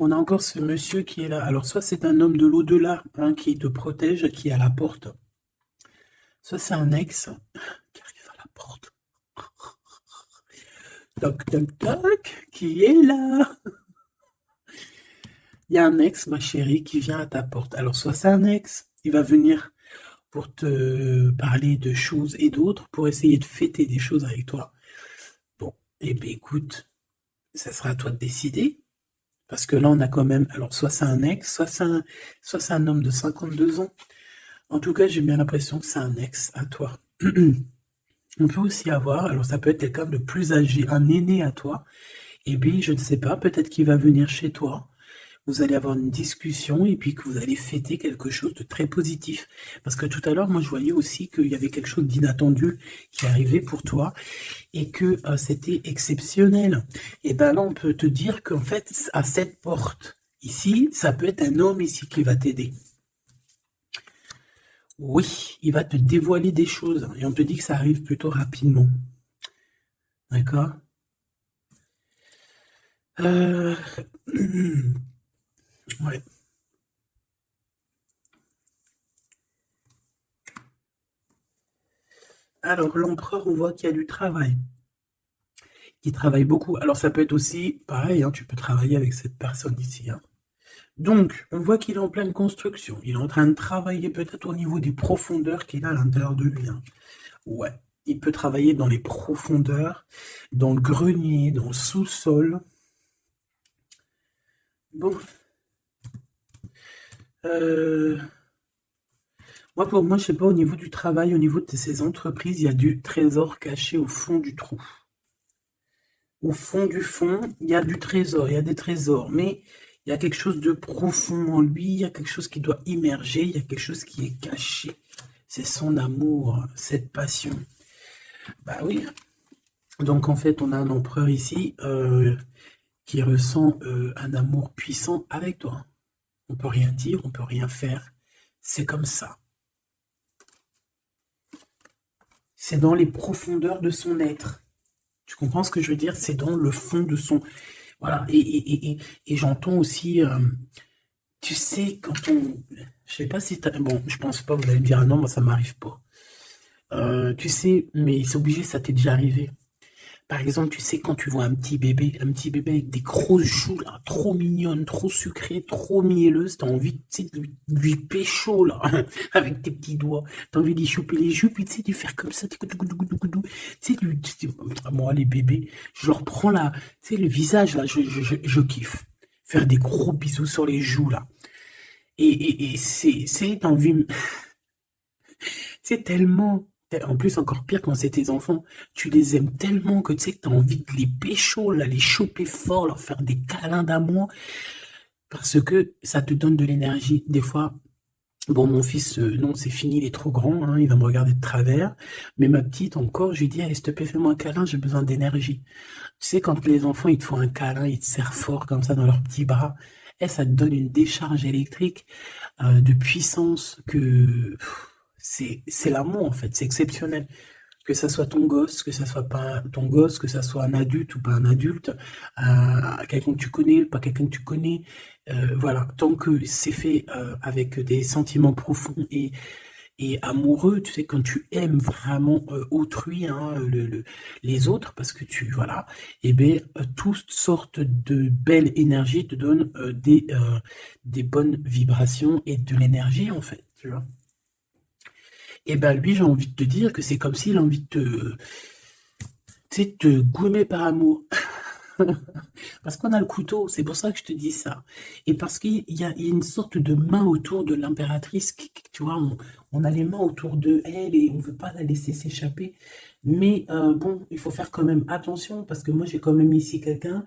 On a encore ce monsieur qui est là. Alors, soit c'est un homme de l'au-delà qui te protège, qui est à la porte. Soit c'est un ex qui arrive à la porte. Toc, toc, toc, qui est là? Il y a un ex, ma chérie, qui vient à ta porte. Alors, soit c'est un ex, il va venir pour te parler de choses et d'autres, pour essayer de fêter des choses avec toi. Bon, eh bien, écoute, ça sera à toi de décider. Parce que là, on a quand même... Alors, soit c'est un ex, soit c'est un homme de 52 ans. En tout cas, j'ai bien l'impression que c'est un ex à toi. On peut aussi avoir... Alors, ça peut être quelqu'un de plus âgé, un aîné à toi. Et puis, je ne sais pas, peut-être qu'il va venir chez toi. Vous allez avoir une discussion et puis que vous allez fêter quelque chose de très positif. Parce que tout à l'heure, moi, je voyais aussi qu'il y avait quelque chose d'inattendu qui arrivait pour toi et que c'était exceptionnel. Et bien là, on peut te dire qu'en fait, à cette porte, ici, ça peut être un homme ici qui va t'aider. Oui, il va te dévoiler des choses et on te dit que ça arrive plutôt rapidement. D'accord? Ouais. Alors, l'empereur, on voit qu'il y a du travail. Il travaille beaucoup. Alors, ça peut être aussi pareil, tu peux travailler avec cette personne ici. Donc, on voit qu'il est en pleine construction. Il est en train de travailler peut-être au niveau des profondeurs qu'il a à l'intérieur de lui. Ouais, il peut travailler dans les profondeurs, dans le grenier, dans le sous-sol. Bon. Moi, pour moi, je sais pas, au niveau du travail, au niveau de ces entreprises, il y a du trésor caché au fond du trou. Au fond du fond, il y a du trésor, il y a des trésors, mais il y a quelque chose de profond en lui, il y a quelque chose qui doit immerger, il y a quelque chose qui est caché. C'est son amour, cette passion. Bah oui. Donc en fait, on a un empereur ici qui ressent un amour puissant avec toi. On peut rien dire, on peut rien faire. C'est comme ça. C'est dans les profondeurs de son être. Tu comprends ce que je veux dire? C'est dans le fond de son... Voilà. Et j'entends aussi, tu sais, quand on... Je sais pas si t'as... Bon, je pense pas, vous allez me dire, ah non, moi ça m'arrive pas. Tu sais, mais c'est obligé, ça t'est déjà arrivé. Par exemple, tu sais, quand tu vois un petit bébé avec des grosses joues, là, trop mignonnes, trop sucrées, trop mielleuses, t'as envie, tu sais, de lui pécho, là, avec tes petits doigts. T'as envie d'y choper les joues, puis tu sais, de faire comme ça, tu sais, moi, les bébés, je leur prends là, tu sais, le visage, là, je kiffe. Faire des gros bisous sur les joues, là. Et t'as envie, c'est tellement... En plus, encore pire quand c'est tes enfants, tu les aimes tellement que tu sais que tu as envie de les pécho, là, les choper fort, leur faire des câlins d'amour, parce que ça te donne de l'énergie. Des fois, bon, mon fils, non, c'est fini, il est trop grand, hein, il va me regarder de travers, mais ma petite, encore, je lui dis, allez, s'il te plaît, fais-moi un câlin, j'ai besoin d'énergie. Tu sais, quand les enfants, ils te font un câlin, ils te serrent fort comme ça dans leurs petits bras, et ça te donne une décharge électrique de puissance que c'est l'amour en fait, c'est exceptionnel. Que ça soit ton gosse, que ça soit pas ton gosse, que ça soit un adulte ou pas un adulte, quelqu'un que tu connais, pas quelqu'un que tu connais, voilà, tant que c'est fait avec des sentiments profonds et amoureux, tu sais, quand tu aimes vraiment autrui, hein, les autres, parce que tu, voilà, et bien, toutes sortes de belles énergies te donnent des bonnes vibrations et de l'énergie, en fait, tu vois. Et ben lui, j'ai envie de te dire que c'est comme s'il a envie de tu sais, te goumer par amour. Parce qu'on a le couteau, c'est pour ça que je te dis ça. Et parce qu'il y a une sorte de main autour de l'impératrice, tu vois, on a les mains autour de elle et on veut pas la laisser s'échapper. Mais bon, il faut faire quand même attention parce que moi j'ai quand même ici quelqu'un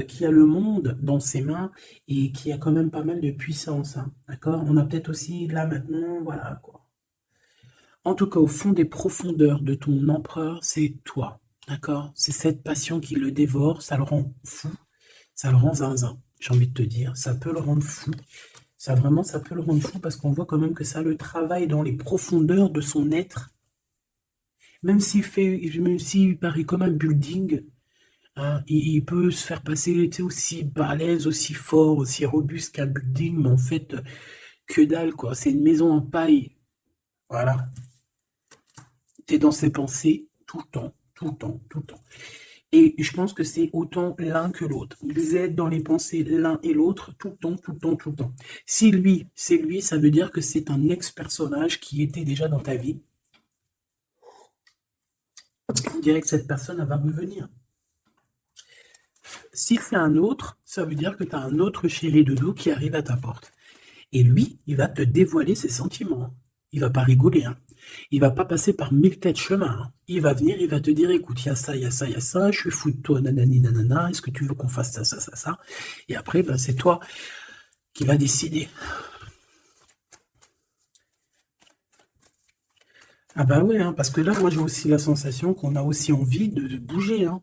qui a le monde dans ses mains et qui a quand même pas mal de puissance, hein, d'accord? On a peut-être aussi là maintenant, voilà quoi. En tout cas, au fond des profondeurs de ton empereur, c'est toi, d'accord? C'est cette passion qui le dévore, ça le rend fou, ça le rend zinzin, j'ai envie de te dire. Ça peut le rendre fou. Ça, vraiment, ça peut le rendre fou parce qu'on voit quand même que ça le travaille dans les profondeurs de son être. Même s'il paraît comme un building, hein, il peut se faire passer, tu sais, aussi balèze, aussi fort, aussi robuste qu'un building, mais en fait, que dalle, quoi. C'est une maison en paille. Voilà. T'es dans ses pensées tout le temps, tout le temps, tout le temps. Et je pense que c'est autant l'un que l'autre. Vous êtes dans les pensées l'un et l'autre tout le temps, tout le temps, tout le temps. Si lui, c'est lui, ça veut dire que c'est un ex-personnage qui était déjà dans ta vie. On dirait que cette personne elle va revenir. Si c'est un autre, ça veut dire que tu as un autre chéri de dos qui arrive à ta porte. Et lui, il va te dévoiler ses sentiments. Il va pas rigoler, hein. Il va pas passer par mille têtes chemins, hein. Il va venir, il va te dire, écoute, il y a ça, il y a ça, il y a ça, je suis fou de toi, nanani, nanana, est-ce que tu veux qu'on fasse ça, ça, ça, ça? Et après, ben, c'est toi qui vas décider. Ah bah ouais, hein, parce que là, moi, j'ai aussi la sensation qu'on a aussi envie de bouger, hein.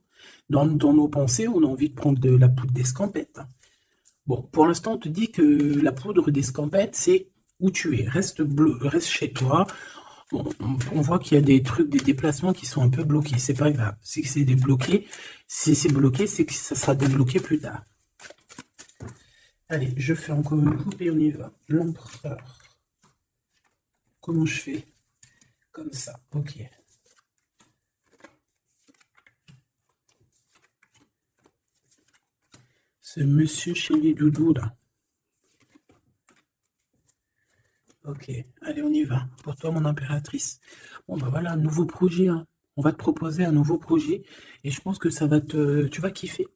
Dans nos pensées, on a envie de prendre de la poudre d'escampette, hein. Bon, pour l'instant, on te dit que la poudre d'escampette, c'est où tu es. Reste bleu, reste chez toi. On voit qu'il y a des trucs, des déplacements qui sont un peu bloqués. C'est pas grave. Si c'est débloqué, si c'est bloqué, c'est que ça sera débloqué plus tard. Allez, je fais encore une coupe et on y va. L'empereur. Comment je fais? Comme ça. Ok. Ce monsieur chez les doudous là. Ok, allez, on y va. Pour toi, mon impératrice. Bon, bah voilà, un nouveau projet, hein. On va te proposer un nouveau projet et je pense que ça va tu vas kiffer.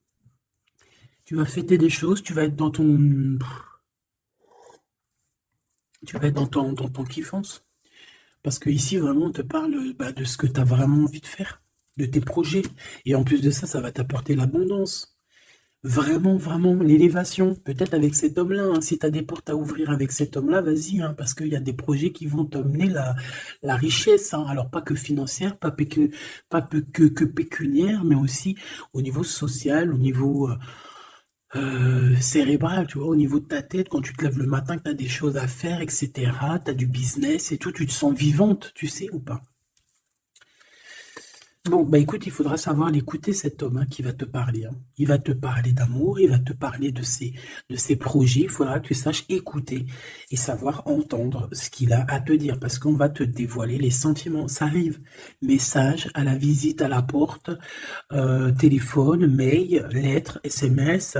Tu vas fêter des choses, tu vas être dans ton, tu vas être dans ton kiffance. Parce que ici, vraiment, on te parle bah, de ce que tu as vraiment envie de faire, de tes projets. Et en plus de ça, ça va t'apporter l'abondance. Vraiment, vraiment, l'élévation. Peut-être avec cet homme-là, hein. Si tu as des portes à ouvrir avec cet homme-là, vas-y, hein, parce qu'il y a des projets qui vont t'emmener la richesse, hein. Alors, pas que financière, pas que pécuniaire, mais aussi au niveau social, au niveau cérébrale, tu vois, au niveau de ta tête, quand tu te lèves le matin, que tu as des choses à faire, etc., tu as du business et tout, tu te sens vivante, tu sais ou pas? Bon, bah écoute, il faudra savoir l'écouter, cet homme hein, qui va te parler. Hein. Il va te parler d'amour, il va te parler de ses projets. Il faudra que tu saches écouter et savoir entendre ce qu'il a à te dire parce qu'on va te dévoiler les sentiments. Ça arrive. Message à la visite à la porte, téléphone, mail, lettres, SMS,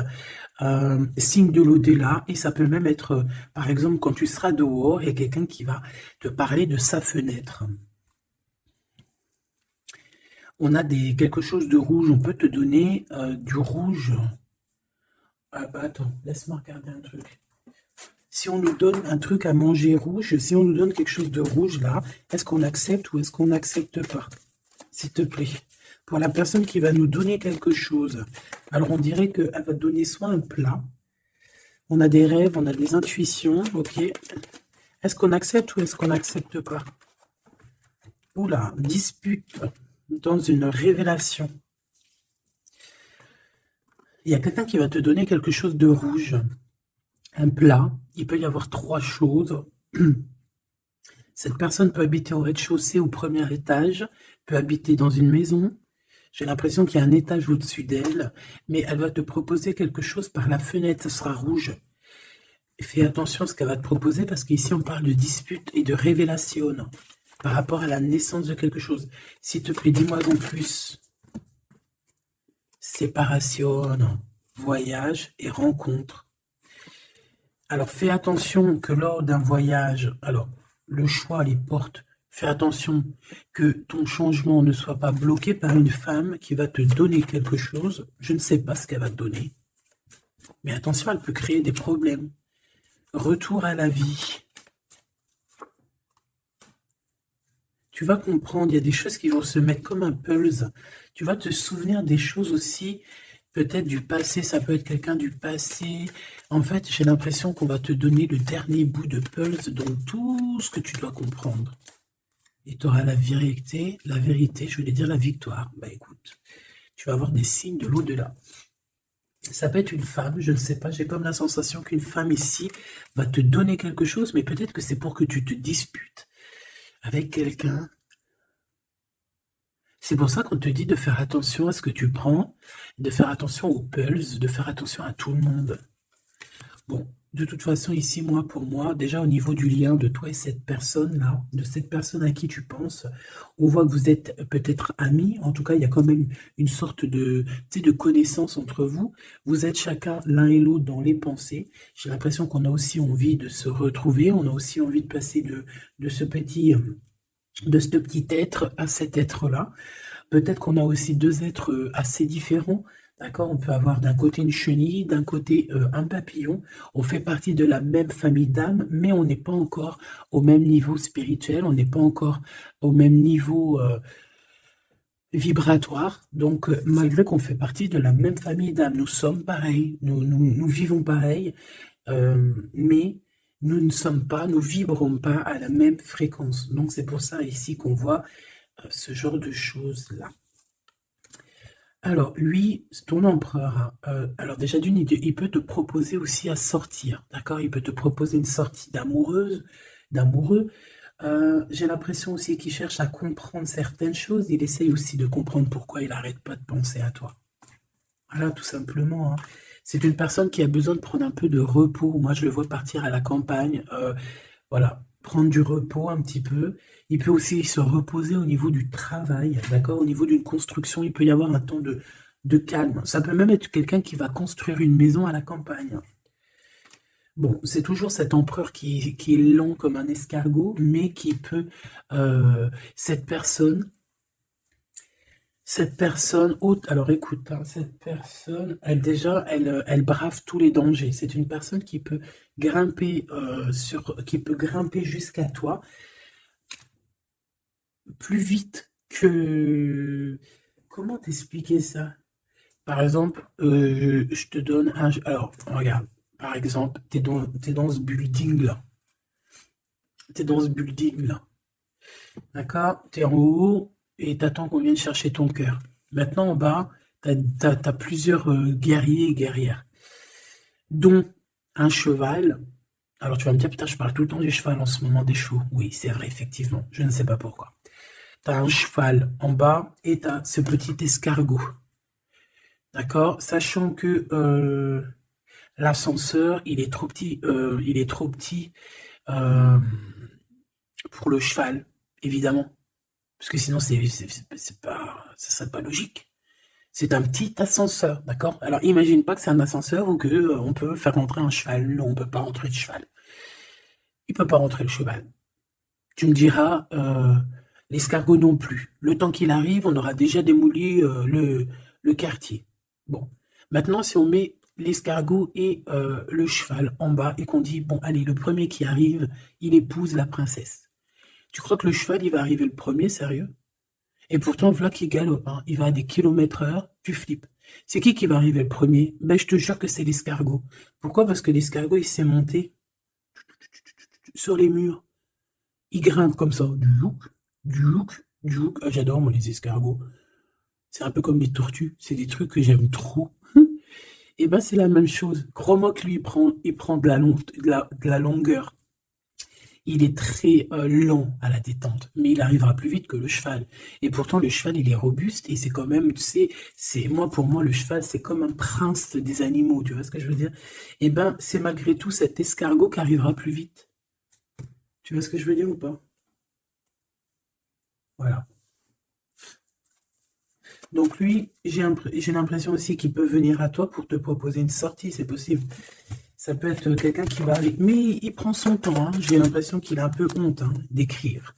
signe de l'au-delà. Et ça peut même être, par exemple, quand tu seras dehors, il y a quelqu'un qui va te parler de sa fenêtre. On a quelque chose de rouge, on peut te donner du rouge. Ah bah attends, laisse-moi regarder un truc. Si on nous donne un truc à manger rouge, si on nous donne quelque chose de rouge là, est-ce qu'on accepte ou est-ce qu'on n'accepte pas? S'il te plaît. Pour la personne qui va nous donner quelque chose, alors on dirait qu'elle va donner soit un plat, on a des rêves, on a des intuitions, ok. Est-ce qu'on accepte ou est-ce qu'on n'accepte pas? Oula, dispute dans une révélation. Il y a quelqu'un qui va te donner quelque chose de rouge, un plat. Il peut y avoir trois choses. Cette personne peut habiter au rez-de-chaussée, au premier étage, peut habiter dans une maison. J'ai l'impression qu'il y a un étage au-dessus d'elle, mais elle va te proposer quelque chose par la fenêtre, ça sera rouge. Fais attention à ce qu'elle va te proposer parce qu'ici on parle de dispute et de révélation par rapport à la naissance de quelque chose. S'il te plaît, dis-moi en plus. Séparation, voyage et rencontre. Alors fais attention que lors d'un voyage, alors le choix, les portes, fais attention que ton changement ne soit pas bloqué par une femme qui va te donner quelque chose. Je ne sais pas ce qu'elle va te donner. Mais attention, elle peut créer des problèmes. Retour à la vie. Tu vas comprendre, il y a des choses qui vont se mettre comme un pulse. Tu vas te souvenir des choses aussi, peut-être du passé, ça peut être quelqu'un du passé. En fait, j'ai l'impression qu'on va te donner le dernier bout de pulse dans tout ce que tu dois comprendre. Et tu auras la vérité, je voulais dire la victoire. Bah écoute, tu vas avoir des signes de l'au-delà. Ça peut être une femme, je ne sais pas, j'ai comme la sensation qu'une femme ici va te donner quelque chose, mais peut-être que c'est pour que tu te disputes avec quelqu'un. C'est pour ça qu'on te dit de faire attention à ce que tu prends, de faire attention aux pulses, de faire attention à tout le monde. Bon, de toute façon, ici, moi, pour moi, déjà au niveau du lien de toi et cette personne-là, de cette personne à qui tu penses, on voit que vous êtes peut-être amis. En tout cas, il y a quand même une sorte de, tu sais, de connaissance entre vous. Vous êtes chacun l'un et l'autre dans les pensées. J'ai l'impression qu'on a aussi envie de se retrouver. On a aussi envie de passer de ce petit être à cet être-là. Peut-être qu'on a aussi deux êtres assez différents. D'accord, on peut avoir d'un côté une chenille, d'un côté un papillon. On fait partie de la même famille d'âmes, mais on n'est pas encore au même niveau spirituel, on n'est pas encore au même niveau vibratoire. Donc, malgré qu'on fait partie de la même famille d'âmes, nous sommes pareils, nous vivons pareil, mais nous ne sommes pas, nous vibrons pas à la même fréquence. Donc, c'est pour ça ici qu'on voit ce genre de choses-là. Alors, lui, ton empereur, alors déjà d'une idée, il peut te proposer aussi à sortir, d'accord? Il peut te proposer une sortie d'amoureux. J'ai l'impression aussi qu'il cherche à comprendre certaines choses. Il essaye aussi de comprendre pourquoi il n'arrête pas de penser à toi. Voilà, tout simplement. Hein. C'est une personne qui a besoin de prendre un peu de repos. Moi, je le vois partir à la campagne. Voilà, prendre du repos un petit peu. Il peut aussi se reposer au niveau du travail, d'accord? Au niveau d'une construction, il peut y avoir un temps de calme. Ça peut même être quelqu'un qui va construire une maison à la campagne. Bon, c'est toujours cet empereur qui est lent comme un escargot, mais qui peut... cette personne, haute, alors écoute, hein, cette personne, elle brave tous les dangers. C'est une personne qui peut grimper jusqu'à toi plus vite que... Comment t'expliquer ça? Par exemple, je te donne un... Alors, regarde, par exemple, t'es dans ce building-là. T'es dans ce building-là. D'accord? T'es en haut et t'attends qu'on vienne chercher ton cœur. Maintenant, en bas, t'as plusieurs guerriers et guerrières. dont un cheval. Alors tu vas me dire, putain, je parle tout le temps du cheval en ce moment des chevaux. Oui, c'est vrai, effectivement, je ne sais pas pourquoi. Tu as un cheval en bas et tu as ce petit escargot. D'accord? Sachant que l'ascenseur, il est trop petit euh, pour le cheval, évidemment. Parce que sinon, c'est pas, ça serait pas logique. C'est un petit ascenseur, d'accord? Alors, imagine pas que c'est un ascenseur ou que on peut faire rentrer un cheval. Non, on peut pas rentrer le cheval. Il peut pas rentrer le cheval. Tu me diras, l'escargot non plus. Le temps qu'il arrive, on aura déjà démoli le quartier. Bon. Maintenant, si on met l'escargot et le cheval en bas et qu'on dit, bon, allez, le premier qui arrive, il épouse la princesse. Tu crois que le cheval, il va arriver le premier, sérieux? Et pourtant, voilà qu'il galope, hein. Il va à des kilomètres heure, tu flippes. C'est qui va arriver le premier? Ben, je te jure que c'est l'escargot. Pourquoi? Parce que l'escargot, il s'est monté sur les murs. Il grimpe comme ça. Du look, du look. Ah, j'adore, moi, les escargots. C'est un peu comme les tortues. C'est des trucs que j'aime trop. Et ben, c'est la même chose. Crois-moi que lui, il prend de la longueur. Il est très lent à la détente, mais il arrivera plus vite que le cheval. Et pourtant, le cheval, il est robuste et c'est quand même, tu sais, pour moi, le cheval, c'est comme un prince des animaux, tu vois ce que je veux dire? Et ben, c'est malgré tout cet escargot qui arrivera plus vite. Tu vois ce que je veux dire ou pas? Voilà. Donc lui, j'ai l'impression aussi qu'il peut venir à toi pour te proposer une sortie, c'est possible. Ça peut être quelqu'un qui va avec, mais il prend son temps, hein. J'ai l'impression qu'il a un peu honte, hein, d'écrire.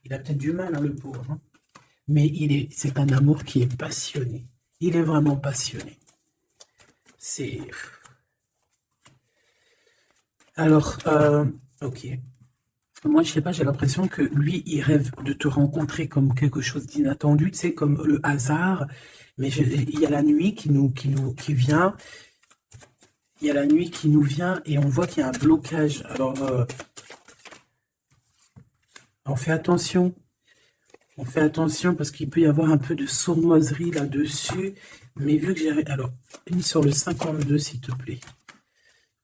Il a peut-être du mal, hein, le pauvre, hein. Mais c'est un amour qui est passionné. Il est vraiment passionné. C'est, alors, ok. Moi, je sais pas, j'ai l'impression que lui, il rêve de te rencontrer comme quelque chose d'inattendu, tu sais, comme le hasard. Mais il y a la nuit qui vient. Il y a la nuit qui nous vient et on voit qu'il y a un blocage. Alors, on fait attention. On fait attention parce qu'il peut y avoir un peu de sournoiserie là-dessus. Mais vu que j'ai... Alors, mis sur le 52, s'il te plaît.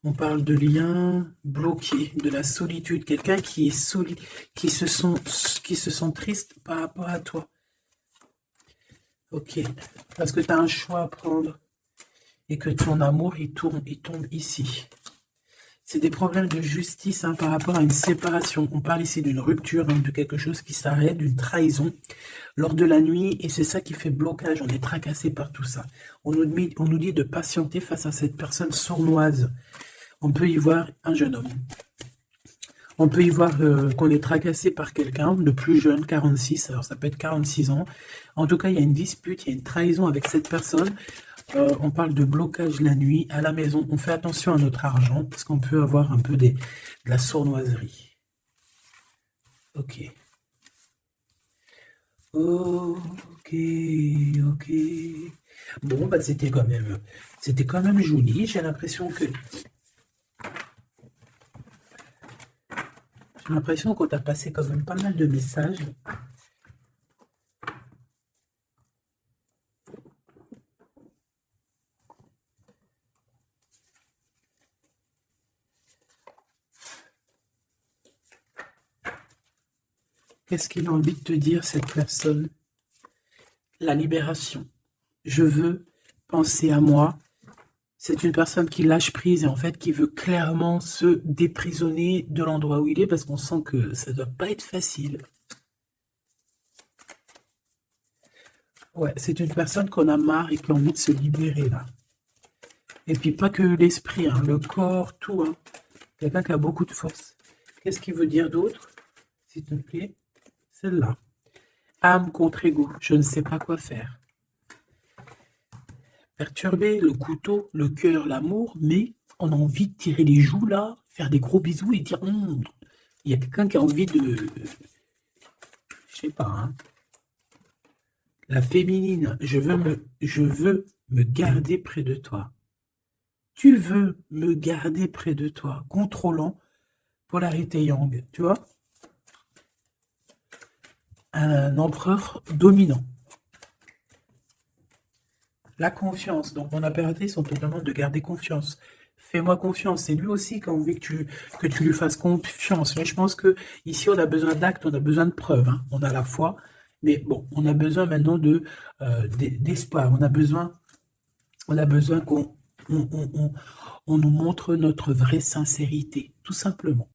On parle de lien bloqué, de la solitude. Quelqu'un qui est solide, qui se sent triste par rapport à toi. Ok. Parce que tu as un choix à prendre. Et que ton amour, il tombe ici. C'est des problèmes de justice, hein, par rapport à une séparation. On parle ici d'une rupture, hein, de quelque chose qui s'arrête, d'une trahison lors de la nuit. Et c'est ça qui fait blocage. On est tracassé par tout ça. On nous dit de patienter face à cette personne sournoise. On peut y voir un jeune homme. On peut y voir qu'on est tracassé par quelqu'un de plus jeune, 46, alors ça peut être 46 ans. En tout cas, il y a une dispute, il y a une trahison avec cette personne. On parle de blocage la nuit à la maison. On fait attention à notre argent parce qu'on peut avoir un peu de la sournoiserie. Ok. Ok, ok. Bon, bah c'était quand même joli. J'ai l'impression qu'on t'a passé quand même pas mal de messages. Qu'est-ce qu'il a envie de te dire, cette personne? La libération. Je veux penser à moi. C'est une personne qui lâche prise et en fait qui veut clairement se déprisonner de l'endroit où il est parce qu'on sent que ça doit pas être facile. Ouais, c'est une personne qu'on a marre et qui a envie de se libérer là. Et puis pas que l'esprit, hein, le corps, tout, hein. Quelqu'un qui a beaucoup de force. Qu'est-ce qu'il veut dire d'autre, s'il te plaît? Celle-là. Âme contre ego. Je ne sais pas quoi faire. Perturber le couteau, le cœur, l'amour, mais on a envie de tirer les joues là, faire des gros bisous et dire il y a quelqu'un qui a envie de. Je sais pas, hein. La féminine, je veux me garder près de toi. Tu veux me garder près de toi, contrôlant polarité yang, tu vois? Un empereur dominant. La confiance. Donc, mon impératrice, on te demande de garder confiance. Fais-moi confiance. C'est lui aussi qui a envie que tu lui fasses confiance. Mais je pense que ici, on a besoin d'actes, on a besoin de preuves, hein. On a la foi, mais bon, on a besoin maintenant d'espoir. On a besoin qu'on on nous montre notre vraie sincérité, tout simplement.